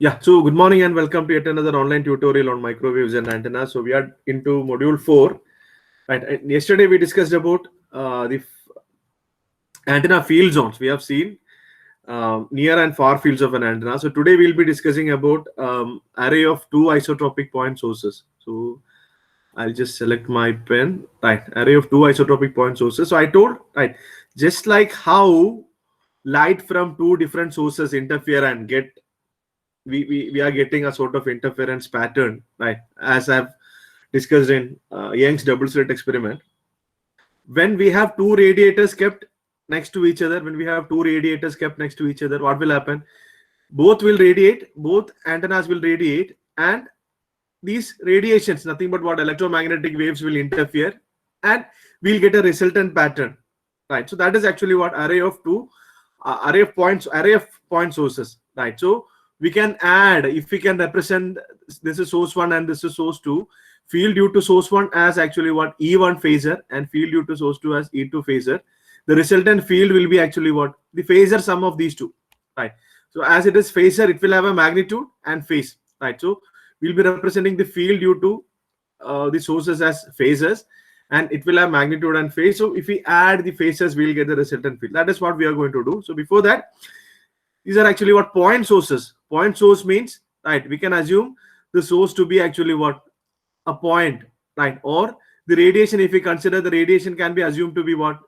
Yeah, so good morning and welcome to yet another online tutorial on microwaves and antennas. So we are into module 4. Right. Yesterday we discussed about the antenna field zones. We have seen near and far fields of an antenna. So today we'll be discussing about array of two isotropic point sources. So I'll just select my pen. Right, array of two isotropic point sources. So I told, right, just like how light from two different sources interfere and get we are getting a sort of interference pattern, right? As I've discussed in Young's double slit experiment. When we have two radiators kept next to each other, what will happen? Both will radiate, both antennas will radiate, and these radiations, nothing but what electromagnetic waves will interfere, and we'll get a resultant pattern, right? So that is actually what array of array of point sources, right? So we can add, if we can represent this is source 1 and this is source 2, field due to source 1 as actually what E1 phasor and field due to source 2 as E2 phasor. The resultant field will be actually what the phasor sum of these two, right? So as it is phasor, it will have a magnitude and phase, right? So we'll be representing the field due to the sources as phasors, and it will have magnitude and phase. So if we add the phasors, we'll get the resultant field. That is what we are going to do. So before that, these are actually what point sources. Point source means, right, we can assume the source to be actually what a point, right? Or the radiation, if we consider the radiation, can be assumed to be what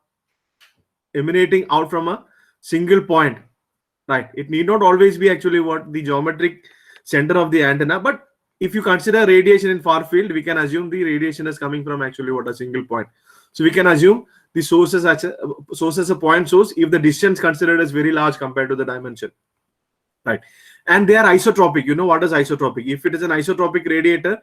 emanating out from a single point, right? It need not always be actually what the geometric center of the antenna, but if you consider radiation in far field, we can assume the radiation is coming from actually what a single point. So we can assume the source is a point source if the distance considered is very large compared to the dimension, right? And they are isotropic. You know what is isotropic? If it is an isotropic radiator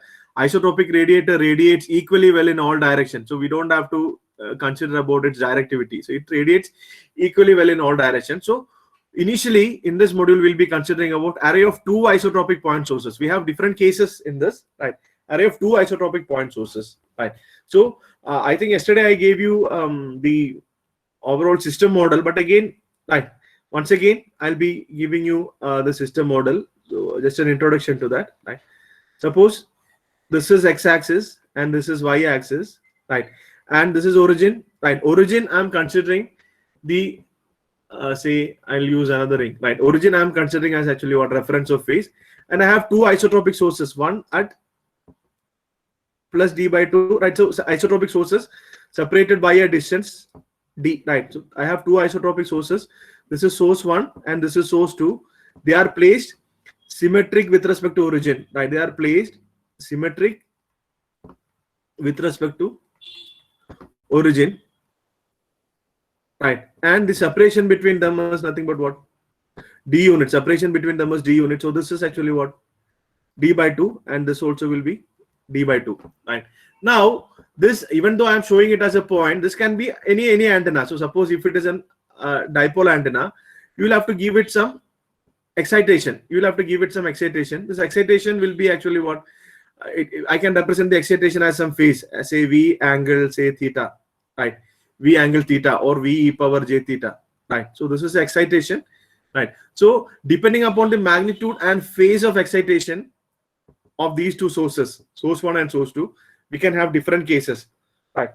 radiates equally well in all directions. So we don't have to consider about its directivity. So it radiates equally well in all directions. So initially in this module we'll be considering about array of two isotropic point sources. We have different cases in this, right? Array of two isotropic point sources, right? So I think yesterday I gave you the overall system model, but again, right, once again I'll be giving you the system model. So just an introduction to that, right? Suppose this is x-axis and this is y-axis, right? And this is origin, right? Origin I'm considering the say I'll use another ring, right? Origin I'm considering as actually what reference of phase, and I have two isotropic sources, one at plus d by 2, right? So isotropic sources separated by a distance d, right? So I have two isotropic sources. This is source 1 and this is source 2. They are placed symmetric with respect to origin, right? They are placed symmetric with respect to origin, right? And the separation between them is nothing but what d unit. Separation between them is d unit. So this is actually what d by 2, and this also will be d by 2, right? Now this, even though I'm showing it as a point, this can be any antenna. So suppose if it is an dipole antenna, you will have to give it some excitation. This excitation will be actually what I can represent the excitation as some phase, say v angle, say theta, right? V angle theta or v e power j theta, right? So this is excitation, right? So depending upon the magnitude and phase of excitation of these two sources, source 1 and source 2, we can have different cases, right?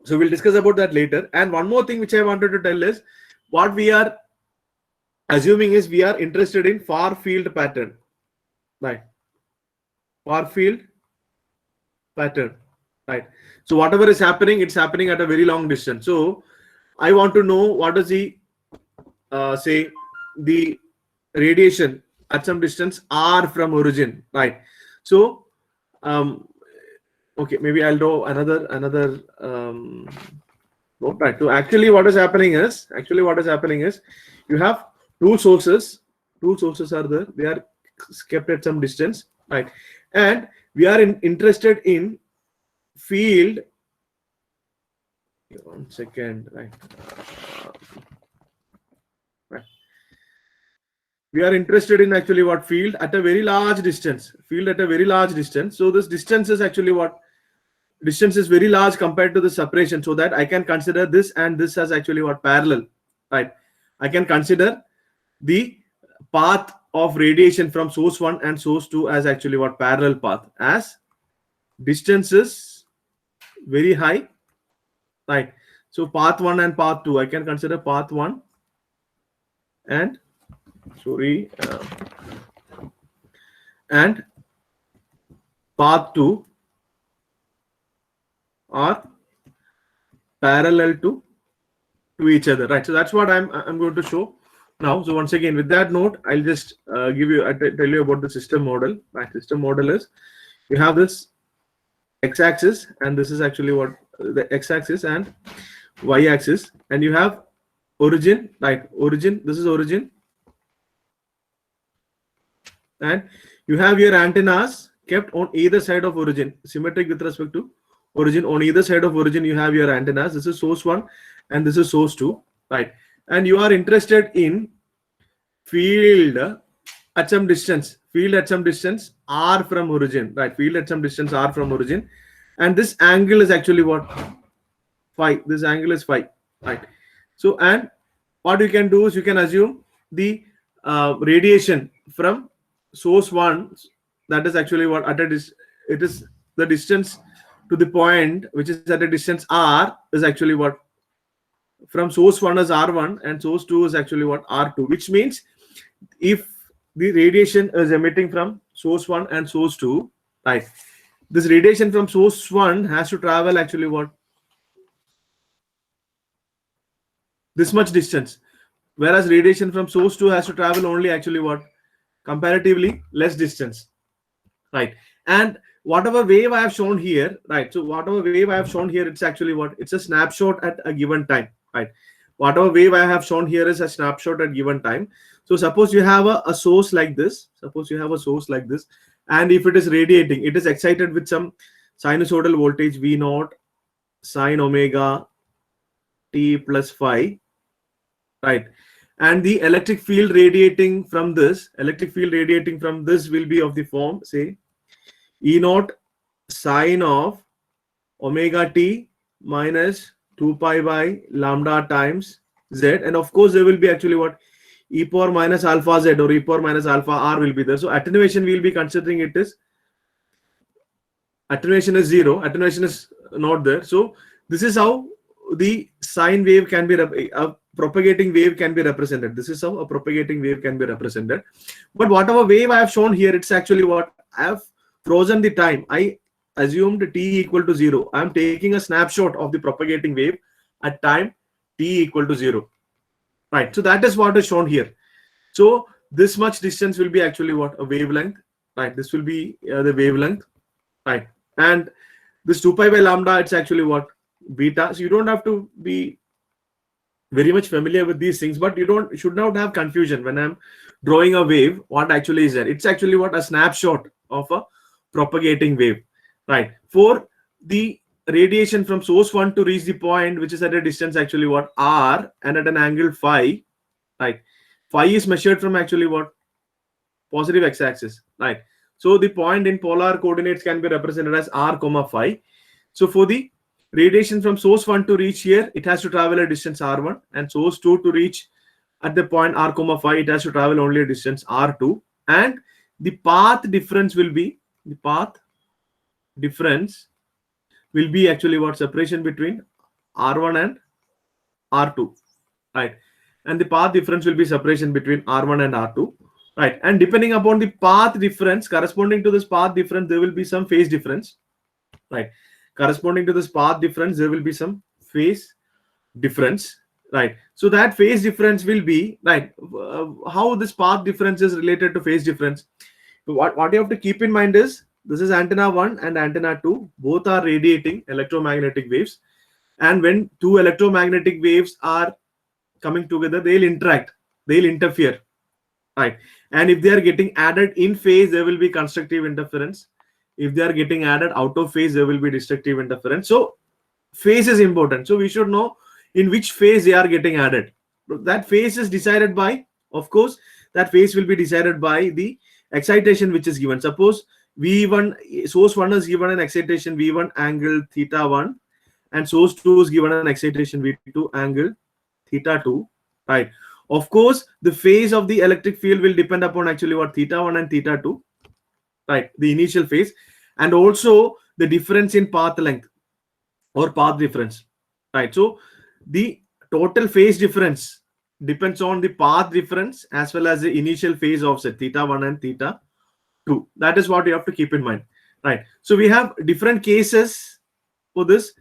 So we'll discuss about that later. And one more thing which I wanted to tell is, what we are assuming is we are interested in far field pattern, right? Far field pattern, right? So whatever is happening, it's happening at a very long distance. So I want to know what is the say the radiation at some distance r from origin, right? So okay, maybe I'll do another right. So actually what is happening is you have two sources are there, they are kept at some distance, right? And we are interested in field, one second, right? Right. We are interested in actually what field at a very large distance. So this distance is actually what distance is very large compared to the separation, so that I can consider this and this as actually what parallel, right? I can consider the path of radiation from source 1 and source 2 as actually what parallel path, as distance is very high, right? So path 1 and path 2, I can consider path 1 and and path 2 are parallel to each other, right? So that's what I'm going to show now. So once again, with that note, I'll just tell you about the system model. My system model is, you have this x-axis, and this is actually what the x-axis and y-axis, and you have origin, right? Origin, this is origin, and you have your antennas kept on either side of origin, symmetric with respect to origin. On either side of origin, you have your antennas. This is source 1 and this is source 2, right? And you are interested in field at some distance, r from origin, right? Field at some distance r from origin, and this angle is actually what? Phi. This angle is phi, right? So, and what you can do is you can assume the radiation from source 1, that is actually what at a it is the distance to the point which is at a distance r, is actually what? From source 1 is r1 and source 2 is actually what? R2, which means if the radiation is emitting from source 1 and source 2, right, this radiation from source 1 has to travel actually what? This much distance, whereas radiation from source 2 has to travel only actually what? Comparatively less distance, right? And whatever wave I have shown here, right? So whatever wave I have shown here, it's actually what? It's a snapshot at a given time, right? Whatever wave I have shown here is a snapshot at given time. So suppose you have a source like this. Suppose you have a source like this, and if it is radiating, it is excited with some sinusoidal voltage V0 sine omega t plus phi, right? And the electric field radiating from this, will be of the form, say, E0 sine of omega t minus 2 pi by lambda times z, and of course there will be actually what? E power minus alpha z or e power minus alpha r will be there. So attenuation we will be considering it is, attenuation is 0, attenuation is not there. So this is how the sine wave can be, a propagating wave can be represented. This is how a propagating wave can be represented. But whatever wave I have shown here, it's actually what? I have frozen the time. I assumed t equal to 0. I am taking a snapshot of the propagating wave at time t equal to 0, right? So that is what is shown here. So this much distance will be actually what? A wavelength, right? This will be the wavelength, right? And this 2 pi by lambda, it's actually what? Beta. So you don't have to be very much familiar with these things, but you should not have confusion when I'm drawing a wave. What actually is there? It's actually what? A snapshot of a propagating wave, right? For the radiation from source 1 to reach the point which is at a distance actually what? R, and at an angle phi, right? Phi is measured from actually what? Positive x-axis, right? So the point in polar coordinates can be represented as r comma phi. So for the radiation from source 1 to reach here, it has to travel a distance r1, and source 2 to reach at the point r comma phi, it has to travel only a distance r2, and the path difference will be, actually what? Separation between r1 and r2, right? And the path difference will be separation between r1 and r2, right? And depending upon the path difference, corresponding to this path difference, there will be some phase difference, right? Corresponding to this path difference, there will be some phase difference, right? So that phase difference will be, right, how this path difference is related to phase difference. What you have to keep in mind is, this is antenna 1 and antenna 2, both are radiating electromagnetic waves, and when two electromagnetic waves are coming together, they'll interact, they'll interfere, right? And if they are getting added in phase, there will be constructive interference. If they are getting added out of phase, there will be destructive interference. So phase is important. So we should know in which phase they are getting added. That phase is decided by, of course, that phase will be decided by the excitation which is given. Suppose V1, source 1 is given an excitation V1 angle theta 1, and source 2 is given an excitation V2 angle theta 2, right? Of course, the phase of the electric field will depend upon actually what theta 1 and theta 2, right? The initial phase, and also the difference in path length or path difference, right? So the total phase difference depends on the path difference as well as the initial phase offset theta 1 and theta 2. That is what you have to keep in mind, right? So we have different cases for this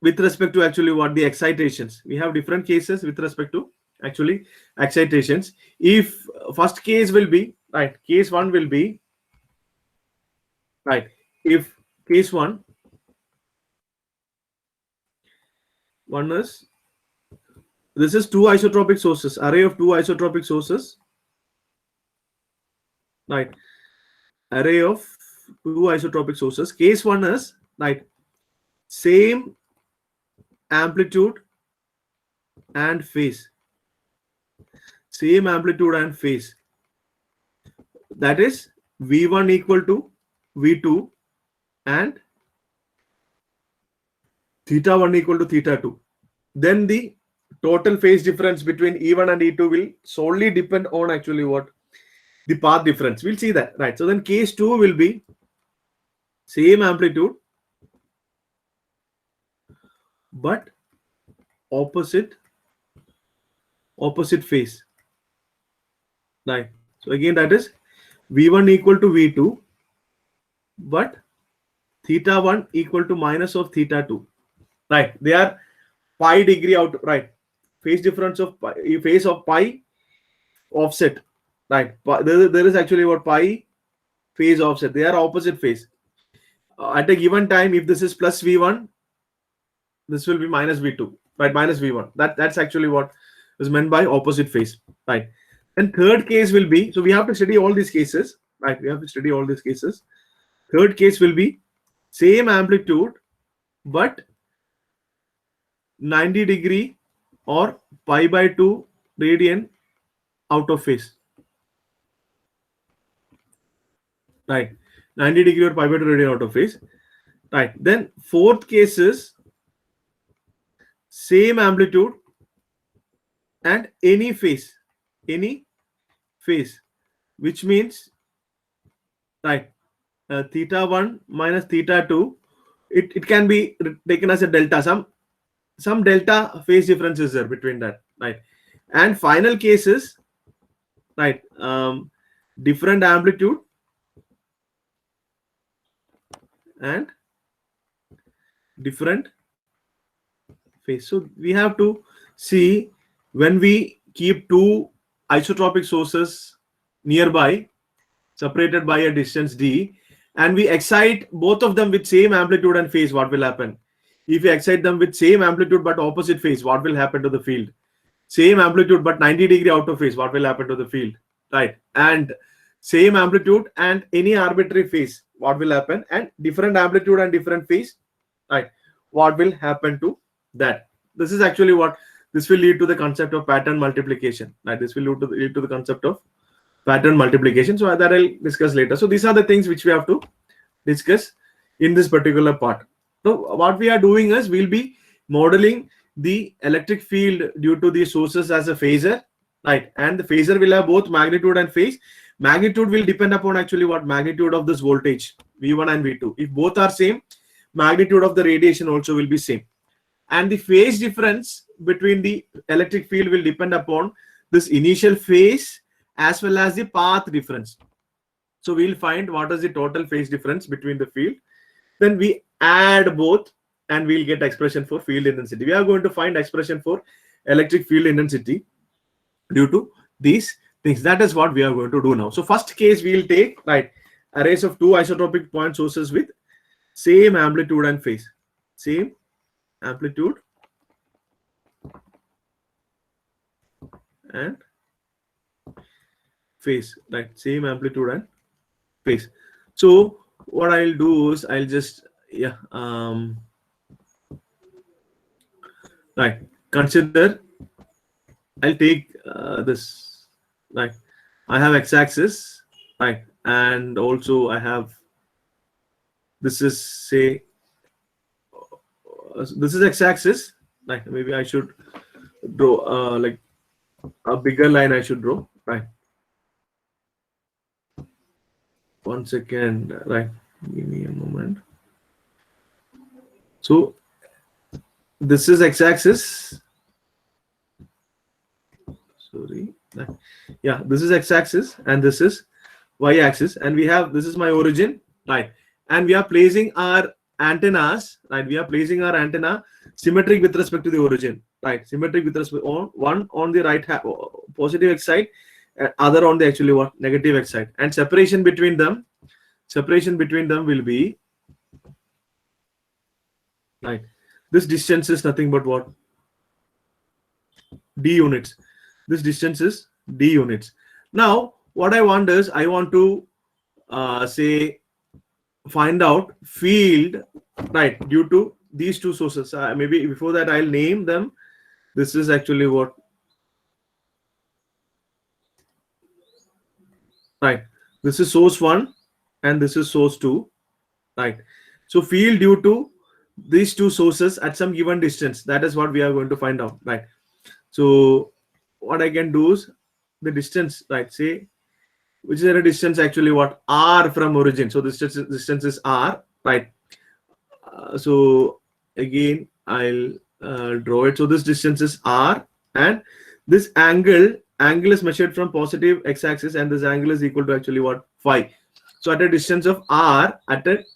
with respect to actually what the excitations. We have different cases with respect to actually excitations. If first case will be, right, case 1 will be, right, if case 1 is, this is two isotropic sources, array of two isotropic sources, right, array of two isotropic sources. Case 1 is, right, same amplitude and phase, same amplitude and phase, that is V1 equal to V2 and theta 1 equal to theta 2. Then the total phase difference between E1 and E2 will solely depend on actually what the path difference. We'll see that, right? So then case 2 will be same amplitude but opposite phase, right? So again, that is V1 equal to V2 but theta 1 equal to minus of theta 2, right? They are pi degree out, right? Phase difference of pi, phase of pi offset, right? There is actually what pi phase offset. They are opposite phase. At a given time, if this is plus V1, this will be minus V2, right? Minus V1. That's actually what is meant by opposite phase, right? And third case will be, so we have to study all these cases, right? We have to study all these cases. Third case will be same amplitude but 90 degree or pi by 2 radian out of phase, right? 90 degree or pi by 2 radian out of phase, right? Then fourth case is same amplitude and any phase, which means, right, theta 1 minus theta 2, it can be taken as a delta, some delta phase difference is there between that, right? And final case is, right, different amplitude and different phase. So we have to see, when we keep two isotropic sources nearby, separated by a distance d, and we excite both of them with same amplitude and phase, what will happen? If we excite them with same amplitude but opposite phase, what will happen to the field? Same amplitude but 90 degree out of phase, what will happen to the field, right? And same amplitude and any arbitrary phase, what will happen? And different amplitude and different phase, right, what will happen to that? This is actually what this will lead to the concept of pattern multiplication, right? This will lead to the concept of pattern multiplication. So that I'll discuss later. So these are the things which we have to discuss in this particular part. So what we are doing is, we'll be modeling the electric field due to the sources as a phasor, right? And the phasor will have both magnitude and phase. Magnitude will depend upon actually what magnitude of this voltage V1 and V2. If both are same, magnitude of the radiation also will be same. And the phase difference between the electric field will depend upon this initial phase as well as the path difference. So we'll find what is the total phase difference between the field. Then we add both and we'll get expression for field intensity. We are going to find expression for electric field intensity due to these things. That is what we are going to do now. So first case we'll take, right, arrays of two isotropic point sources with same amplitude and phase. Same amplitude and phase, right? Same amplitude and phase. So what I'll do is, I'll just, yeah, right, consider, I'll take this, right? I have x-axis, right? And also I have, this is, say, this is x-axis, right? Maybe I should draw like a bigger line I should draw, right? 1 second, right? Give me a moment. So this is x-axis. Sorry. Yeah, this is x-axis and this is y-axis, and we have, this is my origin, right? And we are placing our antennas, right? We are placing our antenna symmetric with respect to the origin, right? Symmetric with respect on one on the right positive x side, other on the actually what negative x side, and separation between them will be, right? This distance is nothing but what? D units. This distance is D units. Now, what I want is, I want to say find out field, right, due to these two sources. Maybe before that I'll name them. This is actually what, right? This is source 1 and this is source 2, right? So field due to these two sources at some given distance, that is what we are going to find out, right? So what I can do is the distance, right? Say which is a distance actually what, r from origin. So this distance is r, right? So again I'll draw it. So this distance is r, and this angle is measured from positive x-axis, and this angle is equal to actually what, phi. So at a distance of r,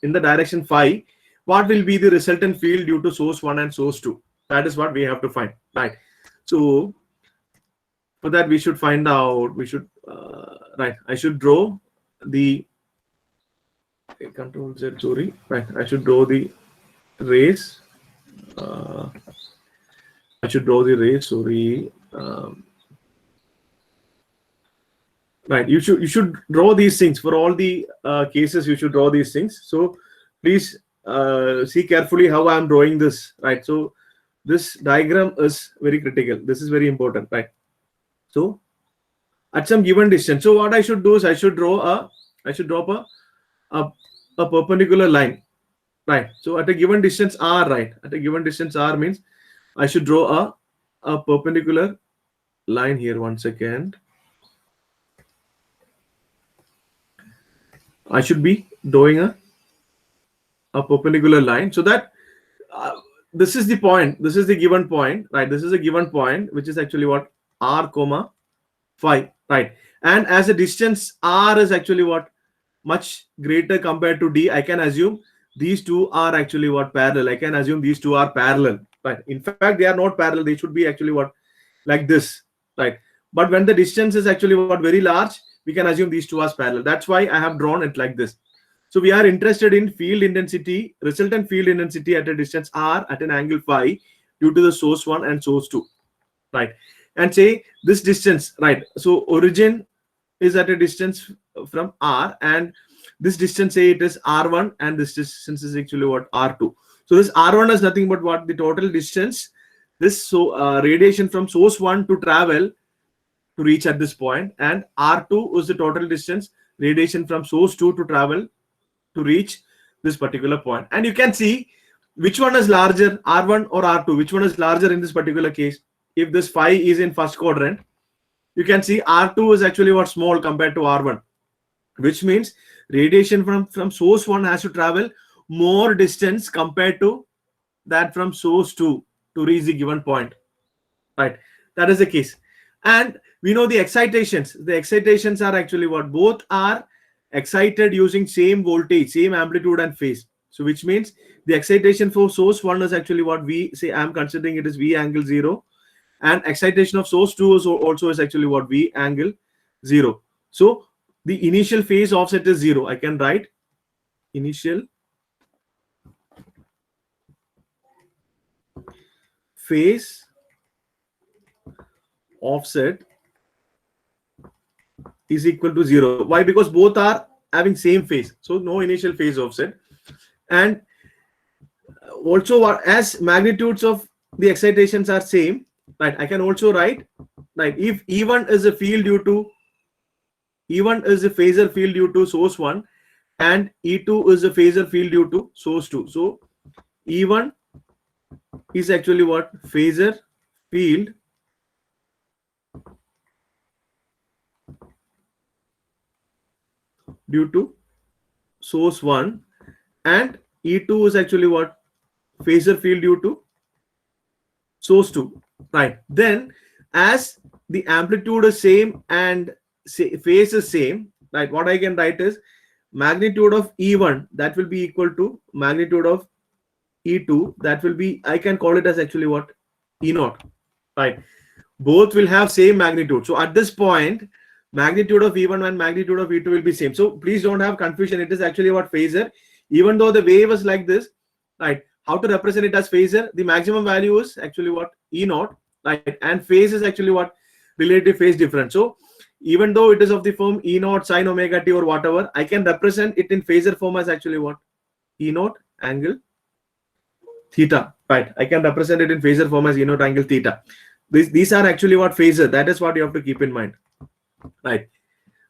in the direction phi, what will be the resultant field due to source 1 and source 2? That is what we have to find, right? So for that we should find out, right, I should draw the control Z, sorry, right, I should draw the rays. Sorry. Right, you should draw these things for all the cases. You should draw these things. So please see carefully how I am drawing this, right? So this diagram is very critical. This is very important, right? So at some given distance, so what I should do is I should drop a perpendicular line, right? So at a given distance r, right? At a given distance r means I should draw a perpendicular line here. 1 second. I should be drawing a perpendicular line, so that this is the point. This is the given point, right? This is a given point, which is actually what, r comma phi, right? And as the distance r is actually what, much greater compared to d, I can assume these two are actually what, parallel. I can assume these two are parallel, right? In fact, they are not parallel. They should be actually what, like this, right? But when the distance is actually what, very large, we can assume these two are parallel. That's why I have drawn it like this. So we are interested in field intensity, resultant field intensity at a distance r at an angle phi due to the source 1 and source 2, right? And say this distance, right? So origin is at a distance from r, and this distance, say it is r1, and this distance is actually what, r2. So this r1 is nothing but what, the total distance, this radiation from source 1 to travel to reach at this point, and r2 is the total distance radiation from source 2 to travel to reach this particular point. And you can see which one is larger, r1 or r2, which one is larger in this particular case. If this phi is in first quadrant, you can see r2 is actually what, small compared to r1, which means radiation from source 1 has to travel more distance compared to that from source 2 to reach the given point, right? That is the case. And we know the excitations. The excitations are actually what, both are excited using same voltage, same amplitude and phase. So which means the excitation for source 1 is actually what, we say, I'm considering it is V angle 0, and excitation of source 2 is also is actually what, V angle 0. So the initial phase offset is 0. I can write initial phase offset is equal to 0. Why? Because both are having same phase, so no initial phase offset. And also, as magnitudes of the excitations are same, right, I can also write, right, if E1 is a field due to, E1 is a phasor field due to source 1, and E2 is a phasor field due to source 2. So E1 is actually what, phasor field due to source 1, and E2 is actually what? Phasor field due to source 2, right? Then as the amplitude is same and phase is same, right? What I can write is magnitude of E1, that will be equal to magnitude of E2, that will be, I can call it as actually what? E0, right? Both will have same magnitude. So at this point, magnitude of E1 and magnitude of E2 will be same. So please don't have confusion. It is actually what? Phasor. Even though the wave is like this, right? How to represent it as phasor? The maximum value is actually what? E0, right? And phase is actually what? Relative phase difference. So even though it is of the form E0 sine omega t or whatever, I can represent it in phasor form as actually what? E0 angle theta, right? I can represent it in phasor form as E0 angle theta. These are actually what? Phasor. That is what you have to keep in mind, right?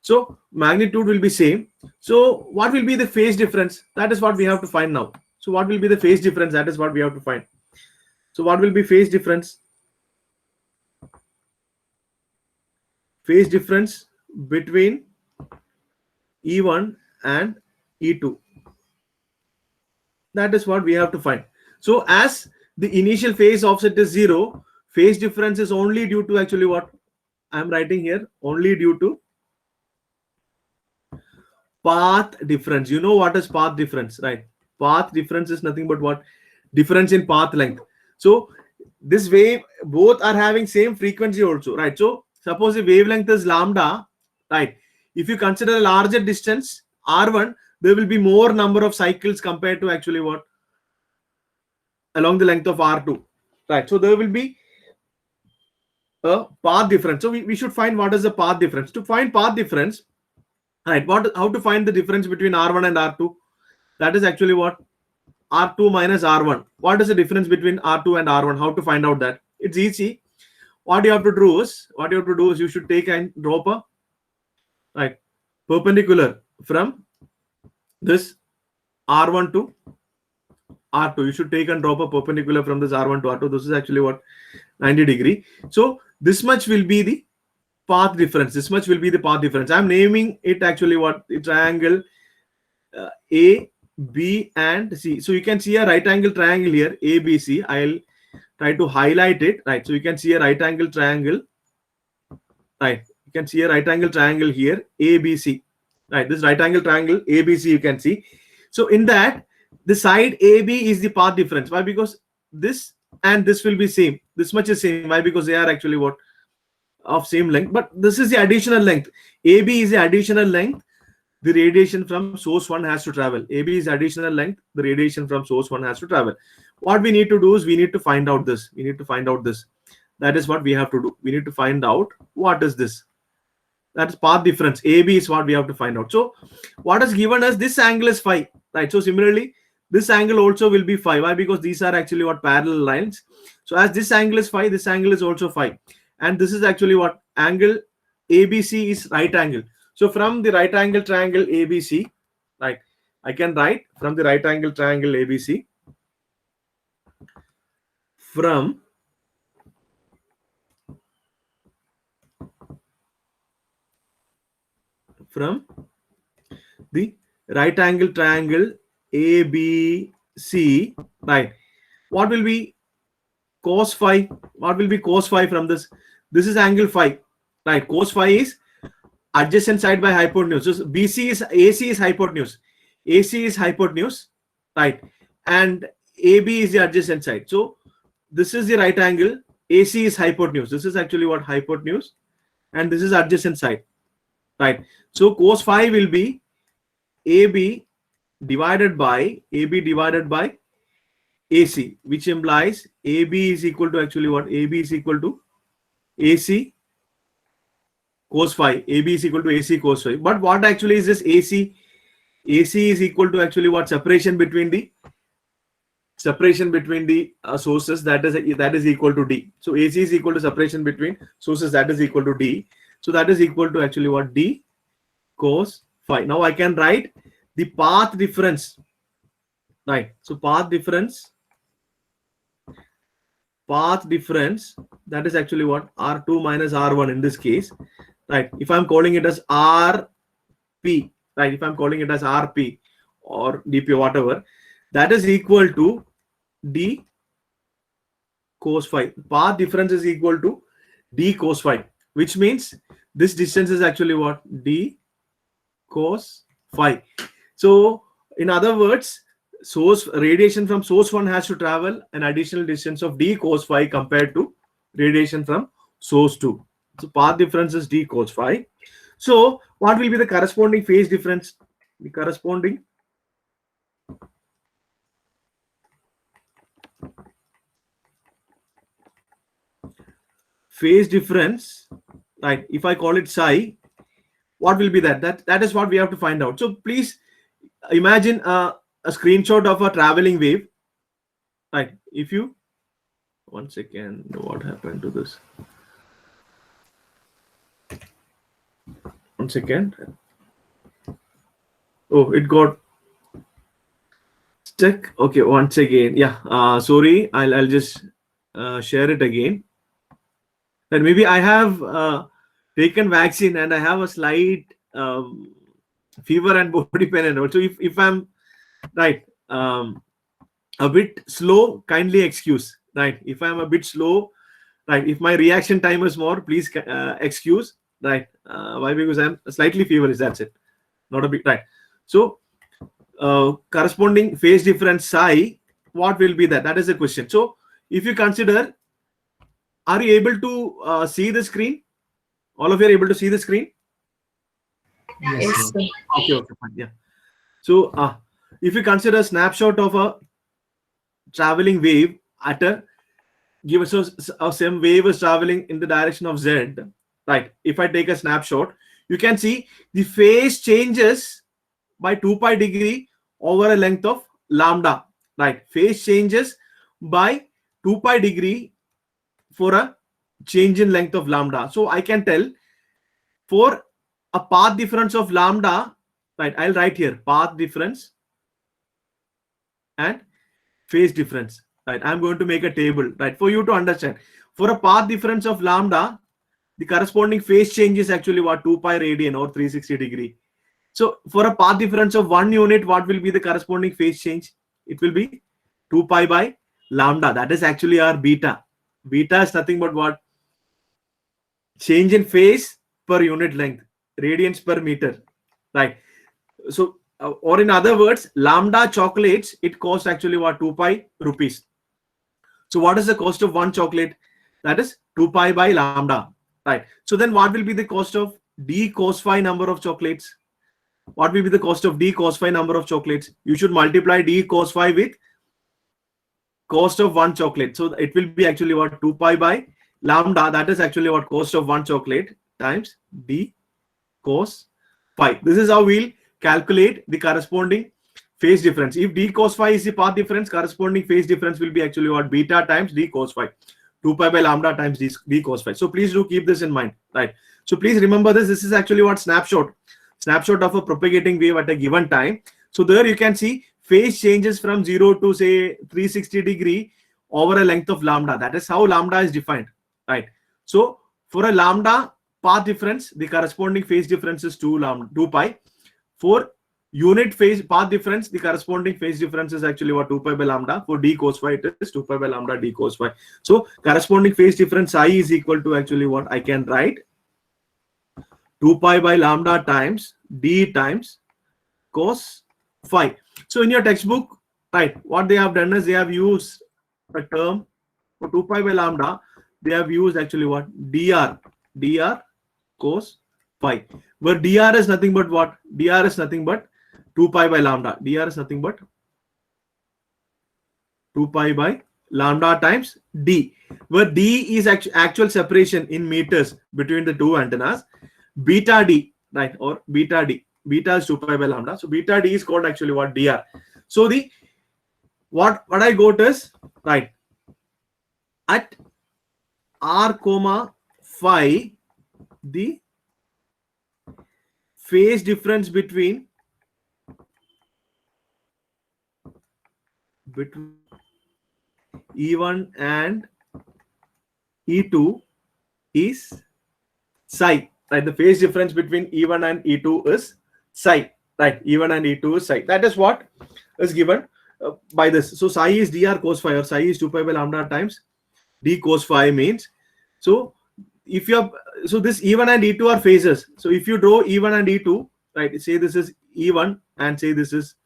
So magnitude will be same. So what will be the phase difference? That is what we have to find now. So what will be the phase difference? That is what we have to find. So what will be phase difference? Phase difference between E1 and E2. That is what we have to find. So as the initial phase offset is 0, phase difference is only due to actually what? I am writing here, only due to path difference. You know what is path difference, right? Path difference is nothing but what? Difference in path length. So this wave, both are having same frequency also, right? So suppose the wavelength is lambda, right? If you consider a larger distance r1, there will be more number of cycles compared to actually what? Along the length of r2, right? So there will be a path difference. So we should find what is the path difference. To find path difference, right? How to find the difference between r1 and r2? That is actually what? R2 minus R1. What is the difference between R2 and R1? How to find out that? It's easy. What you have to do is you should take and drop a right perpendicular from this R1 to R2. You should take and drop a perpendicular from this R1 to R2. This is actually what? 90 degree. So this much will be the path difference. This much will be the path difference. I'm naming it actually what? The triangle A, B and C. So you can see a right angle triangle here, ABC. I'll try to highlight it, right? So you can see a right angle triangle, right? You can see a right angle triangle here, ABC, right? This right angle triangle, ABC, you can see. So in that, the side AB is the path difference. Why? Because this and this will be same. This much is same. Why? Because they are actually what? Of same length. But this is the additional length. AB is the additional length the radiation from source 1 has to travel. AB is additional length, the radiation from source 1 has to travel. What we need to do is we need to find out this. We need to find out this. That is what we have to do. We need to find out what is this. That is path difference. AB is what we have to find out. So what is given us? This angle is phi, right? So similarly, this angle also will be phi. Why? Because these are actually what? Parallel lines. So as this angle is phi, this angle is also phi. And this is actually what? Angle ABC is right angle. So from the right angle triangle ABC, right, I can write from the right angle triangle ABC, from the right angle triangle ABC, right, what will be cos phi? What will be cos phi from this? This is angle phi, right? Cos phi is adjacent side by hypotenuse. So BC is AC is hypotenuse. AC is hypotenuse, right? And AB is the adjacent side. So this is the right angle. AC is hypotenuse. This is actually what? Hypotenuse. And this is adjacent side, right? So cos phi will be AB divided by AC, which implies AB is equal to actually what? AB is equal to AC cos phi. AB is equal to AC cos phi. But what actually is this AC? AC is equal to actually what? Separation between the sources, that is equal to D. So AC is equal to separation between sources, that is equal to D. So that is equal to actually what? D cos phi. Now I can write the path difference, right? So path difference, that is actually what? R2 minus R1 in this case, right? If I'm calling it as RP, right? If I'm calling it as RP or DP, whatever, that is equal to D cos phi. Path difference is equal to D cos phi, which means this distance is actually what? D cos phi. So in other words, source radiation from source 1 has to travel an additional distance of D cos phi compared to radiation from source 2. So path difference is D cos phi. So what will be the corresponding phase difference? The corresponding phase difference, right? If I call it psi, what will be that? That is what we have to find out. So please imagine a screenshot of a traveling wave, right? If you, one second, what happened to this? One second. Oh, it got stuck. Okay, once again. Yeah, sorry. I'll just share it again. And maybe I have taken vaccine and I have a slight fever and body pain and all. So if I'm right, a bit slow, kindly excuse. Right, if I'm a bit slow, right, if my reaction time is more, please excuse. Right, why? Because I'm slightly feverish. That's it. Not a big right. So corresponding phase difference psi, what will be that? That is the question. So if you consider, are you able to see the screen? All of you are able to see the screen? Yes, sir. Okay, fine. Yeah. So if you consider a snapshot of a traveling wave at a given, so same wave is traveling in the direction of Z, right? If I take a snapshot, you can see the phase changes by 2 pi degree over a length of lambda, right? Phase changes by 2 pi degree for a change in length of lambda. So I can tell for a path difference of lambda, right? I'll write here path difference and phase difference, right? I'm going to make a table, right, for you to understand. For a path difference of lambda, the corresponding phase change is actually what? 2 pi radian or 360 degree. So for a path difference of 1 unit, what will be the corresponding phase change? It will be 2 pi by lambda. That is actually our beta. Beta is nothing but what? Change in phase per unit length, radians per meter, right? So or in other words, lambda chocolates, it costs actually what? 2 pi rupees. So what is the cost of one chocolate? That is 2 pi by lambda, right? So then what will be the cost of D cos phi number of chocolates? What will be the cost of D cos phi number of chocolates? You should multiply D cos phi with cost of one chocolate. So it will be actually what? 2 pi by lambda. That is actually what? Cost of one chocolate times D cos phi. This is how we'll calculate the corresponding phase difference. If D cos phi is the path difference, corresponding phase difference will be actually what? Beta times D cos phi. 2 pi by lambda times D cos phi. So please do keep this in mind, right? So please remember this. This is actually what? Snapshot of a propagating wave at a given time. So there you can see phase changes from 0 to say 360 degree over a length of lambda. That is how lambda is defined, right? So for a lambda path difference, the corresponding phase difference is 2 pi. For unit phase path difference, the corresponding phase difference is actually what? 2 pi by lambda. For D cos phi, it is 2 pi by lambda D cos phi. So corresponding phase difference I is equal to actually what? I can write 2 pi by lambda times D times cos phi. So in your textbook, right, what they have done is they have used a term for 2 pi by lambda. They have used actually what? dr cos phi, where dr is nothing but what? Dr is nothing but 2 pi by lambda. Dr is nothing but 2 pi by lambda times D, where D is actual separation in meters between the two antennas. Beta D, right, or beta D. Beta is 2 pi by lambda. So beta D is called actually what? Dr. So the what I got is, right, at r comma phi, the phase difference between E1 and E2 is psi, right? The phase difference between E1 and E2 is psi, right? E1 and E2 is psi. That is what is given by this. So psi is dr cos phi, or psi is 2 pi by lambda times d cos phi means. So if you have, so this E1 and E2 are phases. So if you draw E1 and E2, right, say this is E1 and say this is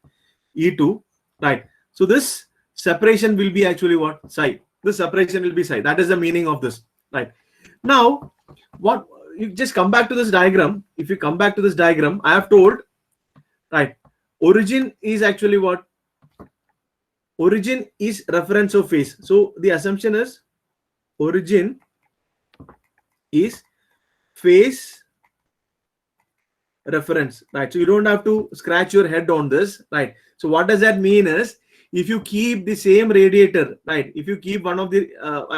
E2, right? So this separation will be actually what? Psi. This separation will be psi. That is the meaning of this, right? Now, what you just come back to this diagram. If you come back to this diagram, I have told, right, origin is actually what? Origin is reference of phase. So the assumption is origin is phase reference, right? So you don't have to scratch your head on this, right? So what does that mean is, if you keep the same radiator, right, if you keep one of the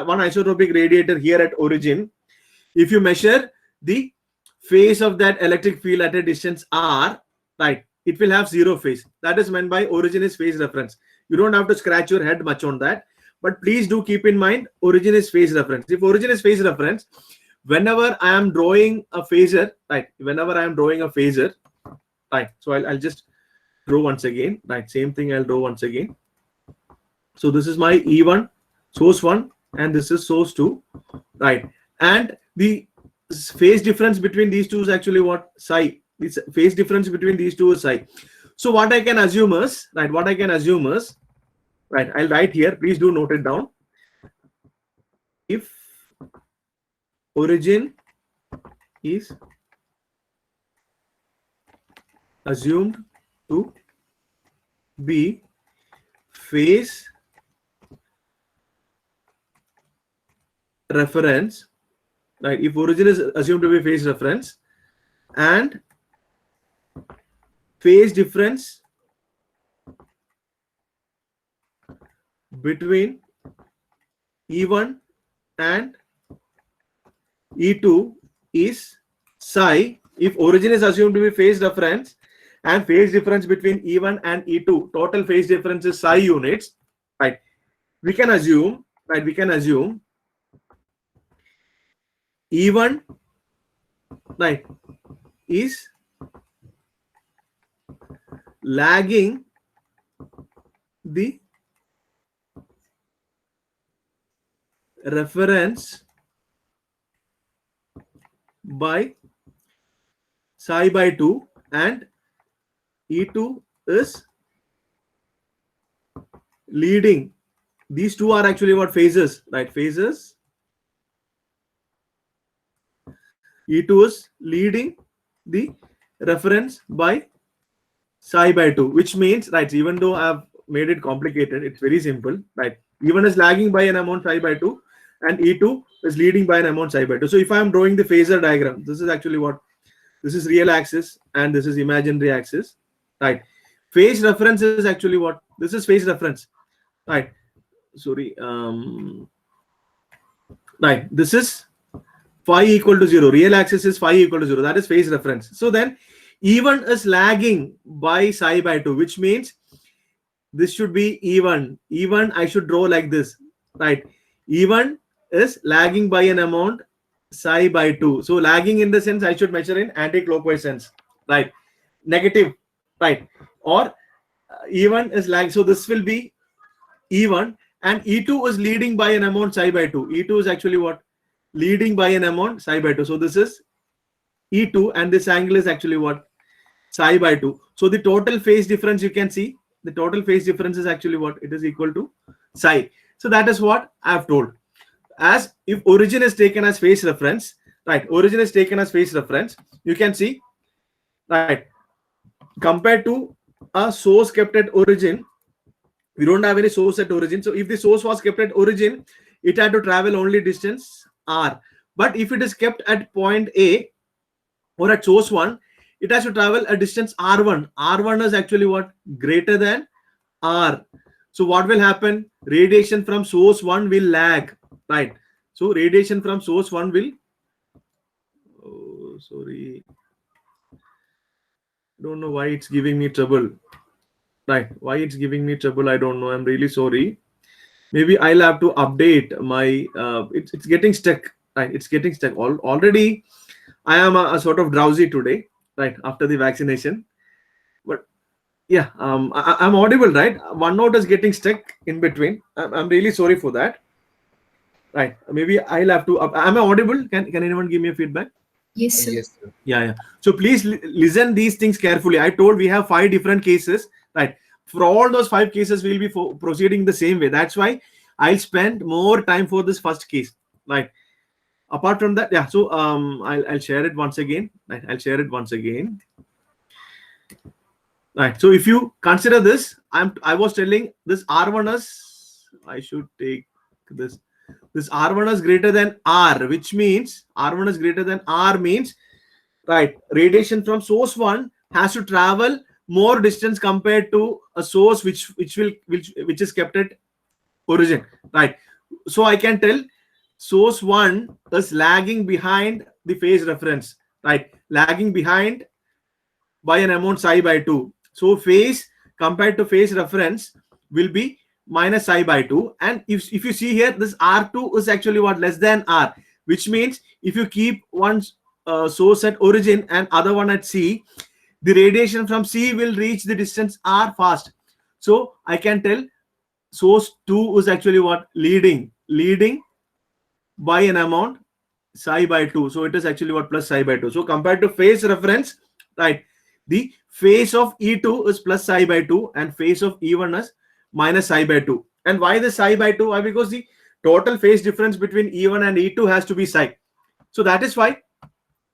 one isotropic radiator here at origin, if you measure the phase of that electric field at a distance r, right, it will have zero phase. That is meant by origin is phase reference. You don't have to scratch your head much on that, but please do keep in mind origin is phase reference. If origin is phase reference, whenever I am drawing a phasor, right, whenever I am drawing a phasor, right, so I'll just draw once again, right, same thing I'll draw once again. So this is my E1, source 1, and this is source 2, right, and the phase difference between these two is actually what? Psi. This phase difference between these two is psi. So what I can assume is, right, what I can assume is, right, I'll write here, please do note it down. If origin is assumed to be phase reference, right, if origin is assumed to be phase reference and phase difference between E1 and E2 is psi, if origin is assumed to be phase reference and phase difference between E1 and E2, total phase difference is psi units, right, we can assume, right, we can assume E1, right, is lagging the reference by psi by 2, and E2 is leading. These two are actually what? Phases, right? Phases. E2 is leading the reference by psi by 2, which means, right, even though I have made it complicated, it's very simple, right? E1 is lagging by an amount psi by 2 and E2 is leading by an amount psi by 2. So if I'm drawing the phasor diagram, this is actually what? This is real axis and this is imaginary axis, right? Phase reference is actually what? This is phase reference, right? Sorry, right, this is phi equal to 0. Real axis is phi equal to 0. That is phase reference. So then E1 is lagging by psi by 2, which means this should be E1. E1 I should draw like this, right? E1 is lagging by an amount psi by 2. So lagging in the sense I should measure in anti-clockwise sense, right? Negative, right? Or E1 is lagging. So this will be E1 and E2 is leading by an amount psi by 2. E2 is actually what? Leading by an amount psi by 2. So this is E2 and this angle is actually what? Psi by 2. So the total phase difference, you can see the total phase difference is actually what? It is equal to psi. So that is what I have told. As if origin is taken as phase reference, right? Origin is taken as phase reference. You can see, right? Compared to a source kept at origin, we don't have any source at origin. So if the source was kept at origin, it had to travel only distance r. But if it is kept at point A or at source 1, it has to travel a distance r1. R1 is actually what? Greater than r. So what will happen? Radiation from source 1 will lag, right? So radiation from source 1 will, oh, sorry, don't know why it's giving me trouble, right? Why it's giving me trouble, I don't know. I'm really sorry. Maybe I'll have to update my it's getting stuck, right? It's getting stuck. Already I am a sort of drowsy today, right, after the vaccination. But yeah, I'm audible, right? One note is getting stuck in between. I'm really sorry for that. Right? Maybe I'll have to. Am I audible? Can anyone give me a feedback? Yes, sir. Yes, sir. Yeah. So please listen these things carefully. I told we have 5 different cases, right? For all those 5 cases, we'll be proceeding the same way. That's why I'll spend more time for this first case, right? Apart from that, yeah. So I'll share it once again. Right? I'll share it once again. Right. So if you consider this, I was telling this R1 is, I should take this. This R1 is greater than R, which means R1 is greater than R means, right, radiation from source 1 has to travel more distance compared to a source which is kept at origin, right? So I can tell source 1 is lagging behind the phase reference, right? Lagging behind by an amount psi by 2. So phase compared to phase reference will be minus psi by 2. And if you see here, this R2 is actually what, less than R, which means if you keep one source at origin and other one at C, the radiation from C will reach the distance R fast. So I can tell source 2 is actually what, leading by an amount psi by 2. So it is actually what, plus psi by 2. So compared to phase reference, right, the phase of E2 is plus psi by 2 and phase of E1 is minus psi by 2. And why the psi by 2? Why? Because the total phase difference between E1 and E2 has to be psi. So that is why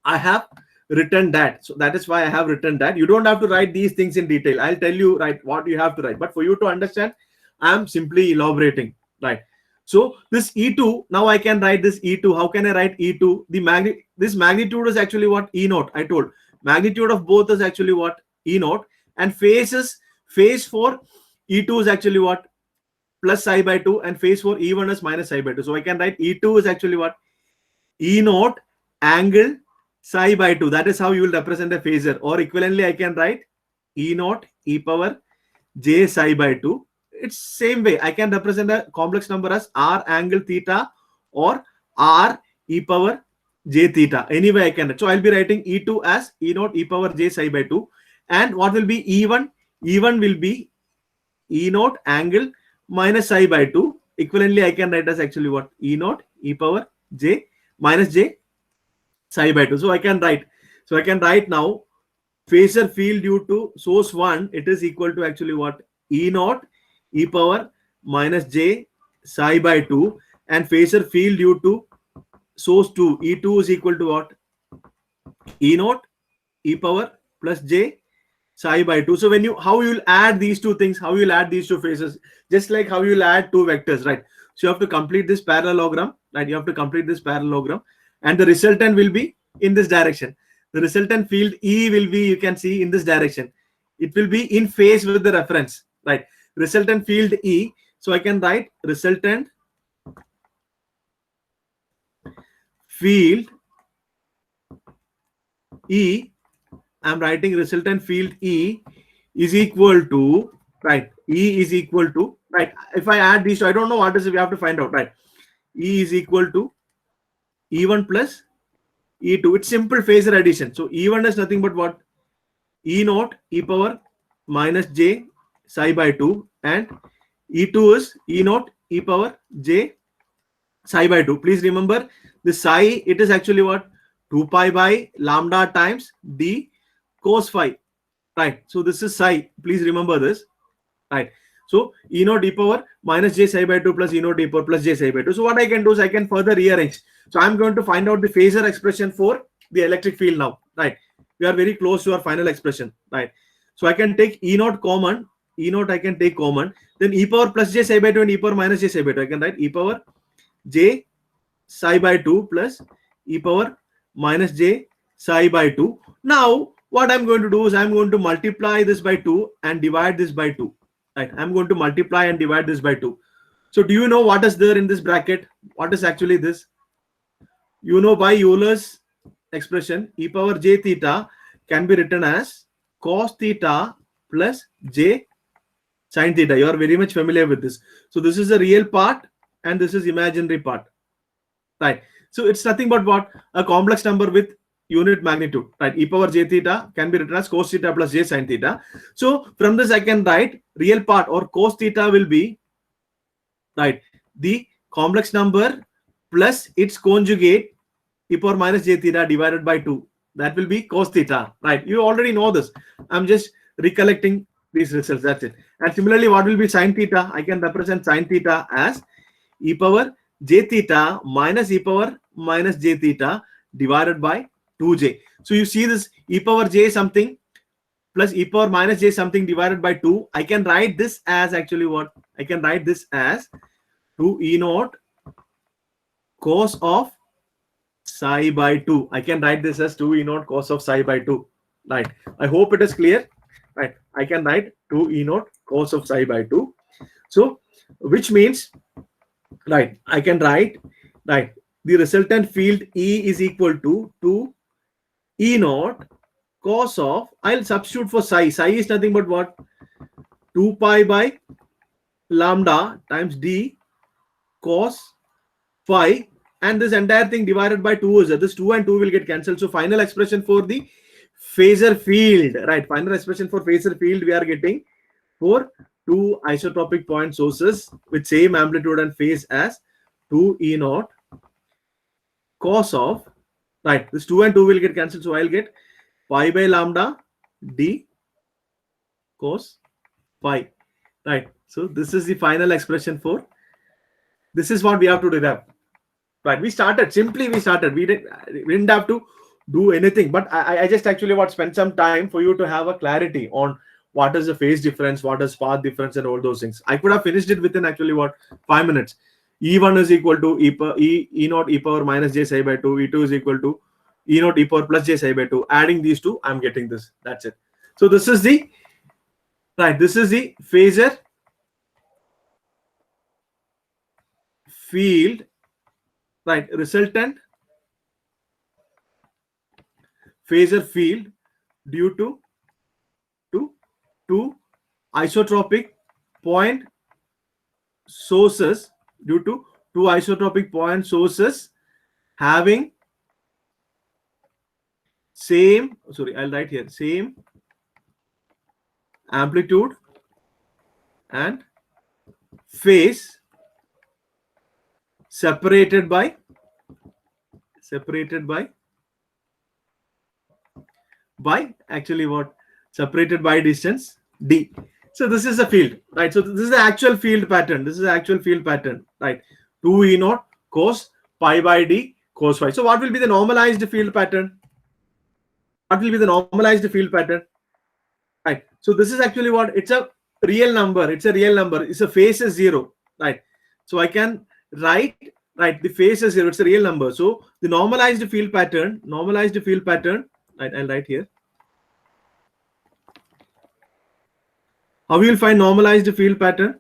I have written that. So that is why I have written that. You don't have to write these things in detail. I'll tell you, right, what you have to write. But for you to understand, I am simply elaborating, right? So this E2, now I can write this E2. How can I write E2? This magnitude is actually what, E0. I told magnitude of both is actually what, E0, and phase for E2 is actually what, plus psi by 2, and phase for E1 is minus psi by 2. So I can write E2 is actually what, E0 angle psi by 2. That is how you will represent a phasor. Or equivalently, I can write E0 e power j psi by 2. It's same way. I can represent a complex number as R angle theta or R e power j theta. Anyway, I can. So I'll be writing E2 as E0 e power j psi by 2. And what will be E1? E1 will be E0 angle minus psi by 2. Equivalently, I can write as actually what, E0 e power j minus j psi by 2. So I can write now phasor field due to source 1, it is equal to actually what, E0 e power minus j psi by 2, and phasor field due to source 2, E2 is equal to what, E0 e power plus j psi by 2. So when how you will add these two things, how you will add these two phases, just like how you will add two vectors, right? So you have to complete this parallelogram, right? You have to complete this parallelogram, and the resultant will be in this direction. The resultant field E will be, you can see, in this direction. It will be in phase with the reference, right? Resultant field E. So I can write resultant field E. I'm writing resultant field E is equal to, right? E is equal to, right? If I add these two, I don't know what is it, we have to find out, right? E is equal to E1 plus E2. It's simple phasor addition. So E1 is nothing but what? E0 e power minus j psi by 2, and E2 is E0 e power j psi by 2. Please remember the psi, it is actually what? 2 pi by lambda times d cos phi, right? So this is psi. Please remember this, right? So E0 e power minus j psi by 2 plus E0 e power plus j psi by 2. So what I can do is I can further rearrange. So I'm going to find out the phasor expression for the electric field now, right? We are very close to our final expression, right? So I can take E0 common. E0 I can take common. Then e power plus j psi by 2 and e power minus j psi by 2. I can write e power j psi by 2 plus e power minus j psi by 2. Now what I'm going to do is I'm going to multiply this by 2 and divide this by 2. Right? I'm going to multiply and divide this by 2. So do you know what is there in this bracket? What is actually this? You know, by Euler's expression, e power j theta can be written as cos theta plus j sin theta. You are very much familiar with this. So this is the real part and this is imaginary part. Right? So it's nothing but what? A complex number with unit magnitude, right? E power j theta can be written as cos theta plus j sin theta. So from this I can write real part or cos theta will be, right, the complex number plus its conjugate e power minus j theta divided by 2. That will be cos theta, right? You already know this. I'm just recollecting these results. That's it. And similarly, what will be sin theta? I can represent sin theta as e power j theta minus e power minus j theta divided by 2j. So you see this e power j something plus e power minus j something divided by 2. I can write this as actually what? I can write this as 2 e naught cos of psi by 2. I can write this as 2 e naught cos of psi by 2. Right. I hope it is clear. Right. I can write 2 e naught cos of psi by 2. So, which means, right, I can write, right, the resultant field E is equal to 2 e naught cos of, I'll substitute for psi. Psi is nothing but what? 2 pi by lambda times d cos phi, and this entire thing divided by 2 is this 2 and 2 will get cancelled. So final expression for the phasor field, right? Final expression for phasor field we are getting for two isotropic point sources with same amplitude and phase as 2 e naught cos of, right, this 2 and 2 will get cancelled. So I'll get pi by lambda d cos phi, right? So this is the final expression for, this is what we have to derive. Right, we started simply. We didn't have to do anything, but I just actually spend some time for you to have a clarity on what is the phase difference, what is path difference, and all those things. I could have finished it within actually 5 minutes. E1 is equal to e naught e power minus j psi by 2. E2 is equal to e naught e power plus j psi by 2. Adding these two, I'm getting this. That's it. So this is the, right, this is the phasor field, right, resultant phasor field due to two isotropic point sources, having same, I'll write here, same amplitude and phase separated by actually what? Separated by distance d. So this is the field, right? So this is the actual field pattern. Right? 2 e naught cos pi by d cos phi. So what will be the normalized field pattern? Right? So this is actually what? It's a real number. It's a phase is 0, right? So I can write, right, the phase is 0. It's a real number. So the normalized field pattern, right? I'll write here. How we will find normalized field pattern?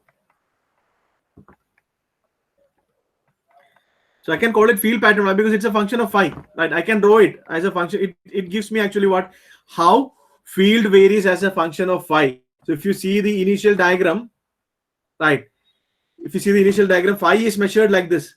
So I can call it field pattern because it's a function of phi, right? I can draw it as a function. It gives me actually what? How field varies as a function of phi. So if you see the initial diagram, right? If you see the initial diagram, phi is measured like this.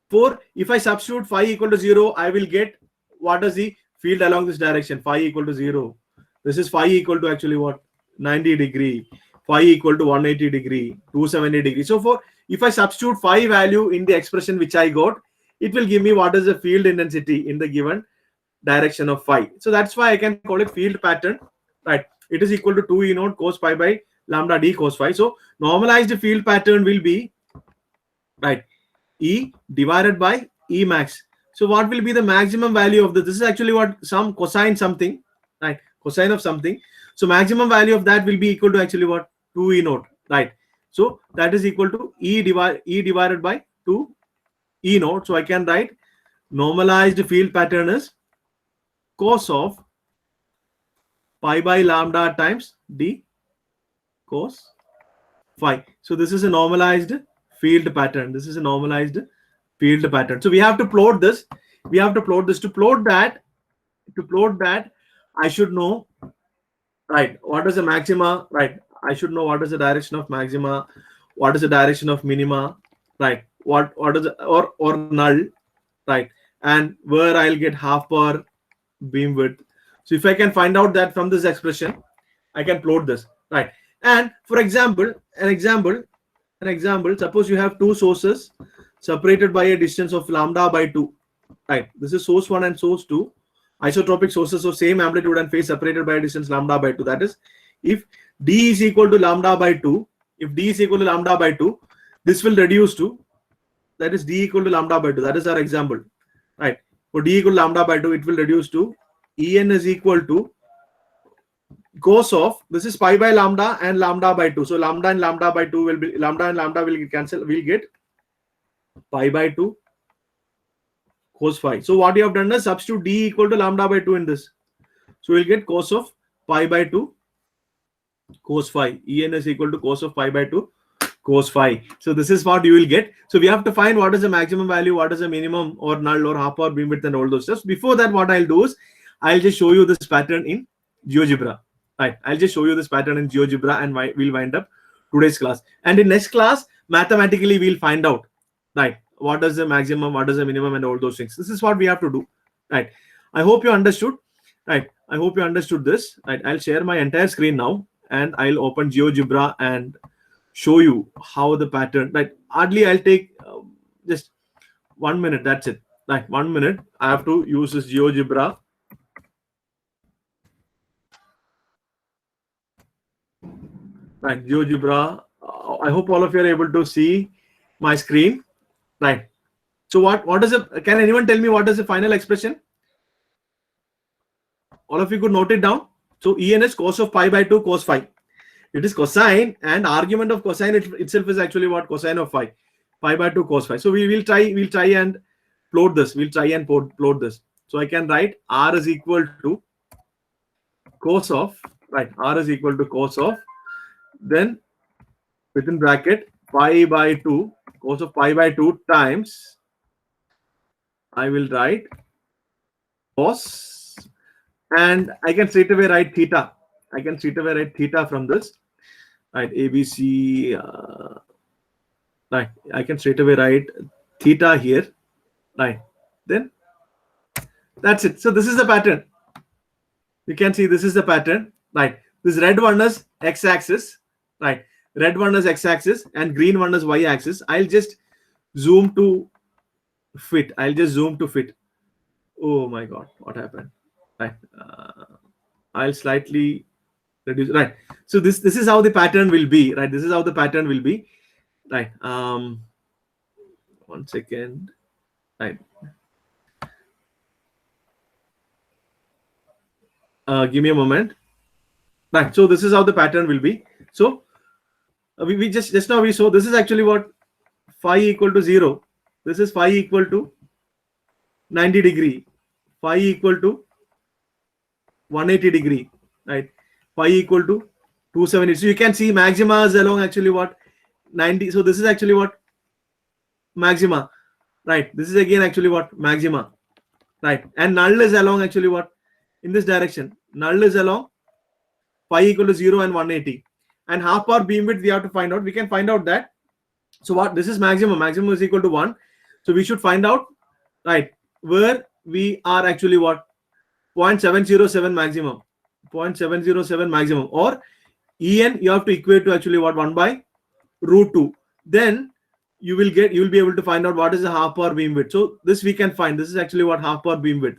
For if I substitute phi equal to 0, I will get what is the field along this direction? Phi equal to 0. This is phi equal to actually what? 90 degree. Phi equal to 180 degree, 270 degree. So if I substitute phi value in the expression which I got, it will give me what is the field intensity in the given direction of phi. So that's why I can call it field pattern, right? It is equal to 2 e naught cos pi by lambda d cos phi. So normalized field pattern will be, right, E divided by E max. So what will be the maximum value of this? This is actually what? Some cosine something, right? Cosine of something. So maximum value of that will be equal to actually what? 2 e naught, right? So that is equal to E divided by 2 e naught. So I can write normalized field pattern is cos of pi by lambda times d cos phi. So this is a normalized field pattern. So we have to plot this. To plot that, I should know, right, what is the maxima, right? I should know what is the direction of maxima, what is the direction of minima, right? What is the, or null, right? and where I'll get half power beam width. So if I can find out that from this expression, I can plot this, right? And for example, an example, suppose you have two sources separated by a distance of lambda by 2, right? This is source 1 and source 2, isotropic sources of same amplitude and phase separated by a distance lambda by 2. That is, if d is equal to lambda by 2, this will reduce to, that is d equal to lambda by 2. That is our example, right? For d equal to lambda by 2, it will reduce to En is equal to cos of, this is pi by lambda and lambda by 2. So lambda and lambda by 2 will be, lambda and lambda will cancel, we'll get pi by 2 cos phi. So what you have done is substitute d equal to lambda by 2 in this. So we'll get cos of pi by 2 cos phi. En is equal to cos of pi by 2 cos phi. So this is what you will get. So we have to find what is the maximum value, what is the minimum or null or half power beam width and all those stuff. Before that, what I'll do is I'll just show you this pattern in GeoGebra. Right, I'll just show you this pattern in GeoGebra and we'll wind up today's class. And in next class, mathematically we'll find out, right, what is the maximum, what is the minimum, and all those things. This is what we have to do, right? I hope you understood, right? I hope you understood this, right? I'll share my entire screen now and I'll open GeoGebra and show you how the pattern, right? Hardly I'll take just 1 minute, that's it, right? 1 minute. I have to use this GeoGebra. Right, GeoGebra. I hope all of you are able to see my screen. Right. So what is it? Can anyone tell me what is the final expression? All of you could note it down. So En is cos of pi by 2 cos phi. It is cosine, and argument of cosine itself is actually what? Cosine of phi. Pi by 2 cos phi. So we'll try and plot this. We'll try and plot this. So I can write R is equal to cos of, right? R is equal to cos of, then within bracket pi by 2, cos of pi by 2 times, I will write cos, and I can straight away write theta. I can straight away write theta from this, right? ABC, right? I can straight away write theta here, right? Then that's it. So this is the pattern. You can see this is the pattern, right? This red one is x-axis, right? Red one is x-axis and green one is y-axis. I'll just zoom to fit. Oh my God, what happened? Right. I'll slightly reduce. Right. So this is how the pattern will be. Right. This is how the pattern will be. Right. 1 second. Right. Give me a moment. Right. So this is how the pattern will be. So we just now we saw this is actually what phi equal to 0. This is phi equal to 90 degree. Phi equal to 180 degree. Right. Phi equal to 270. So you can see maxima is along actually what 90. So this is actually what maxima. Right. This is again actually what maxima. Right. And null is along actually what in this direction. Null is along phi equal to 0 and 180. And half power beam width we have to find out. We can find out that. So what this is maximum. Maximum is equal to 1. So we should find out, right, where we are actually what 0.707 maximum. 0.707 maximum, or En you have to equate to actually what 1 by root 2. Then you will be able to find out what is the half power beam width. So this we can find. This is actually what half power beam width.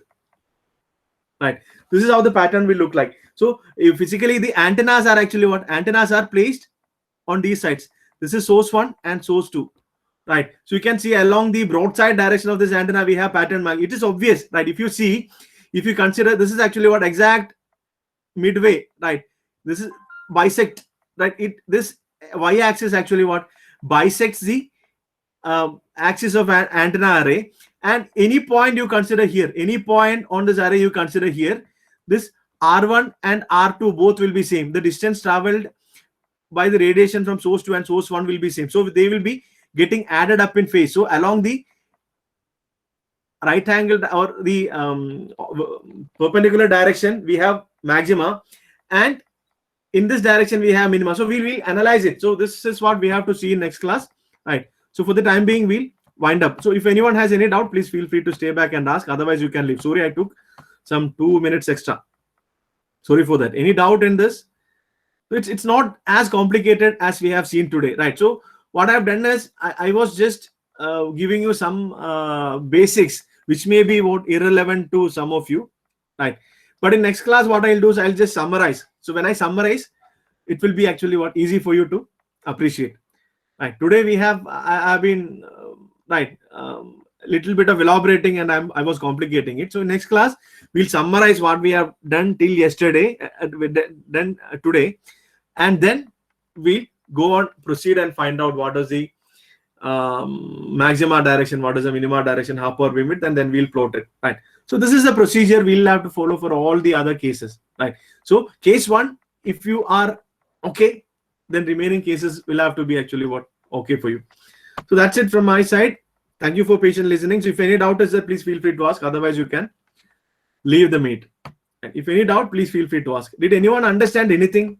Right. This is how the pattern will look like. So physically the antennas are actually what? Antennas are placed on these sides. This is source 1 and source 2. Right. So you can see along the broadside direction of this antenna, we have pattern. It is obvious, right? If you consider this is actually what exact midway, right? This is bisect, right? This y-axis actually what bisects the axis of an antenna array, and any point you consider here, any point on this array you consider here, this R1 and R2 both will be same. The distance traveled by the radiation from source 2 and source 1 will be same. So they will be getting added up in phase. So along the right angle or the perpendicular direction we have maxima, and in this direction we have minima. So we will analyze it. So this is what we have to see in next class, right? So for the time being, we'll wind up. So if anyone has any doubt, please feel free to stay back and ask. Otherwise, you can leave. Sorry, I took some 2 minutes extra. Sorry for that. Any doubt in this? It's not as complicated as we have seen today, right? So what I've done is I was just giving you some basics, which may be what irrelevant to some of you, right? But in next class, what I'll do is I'll just summarize. So when I summarize, it will be actually what easy for you to appreciate. Right. Today we have I've been little bit of elaborating, and I was complicating it. So in next class we'll summarize what we have done till yesterday, done today, and then we go on, proceed and find out what is the maxima direction, what is the minima direction, half power beamwidth, and then we'll plot it. Right. So this is the procedure we'll have to follow for all the other cases. Right. So case 1, if you are okay, then remaining cases will have to be actually what okay for you. So that's it from my side. Thank you for patient listening. So if any doubt is there, please feel free to ask. Otherwise, you can leave the meet. And if any doubt, please feel free to ask. Did anyone understand anything?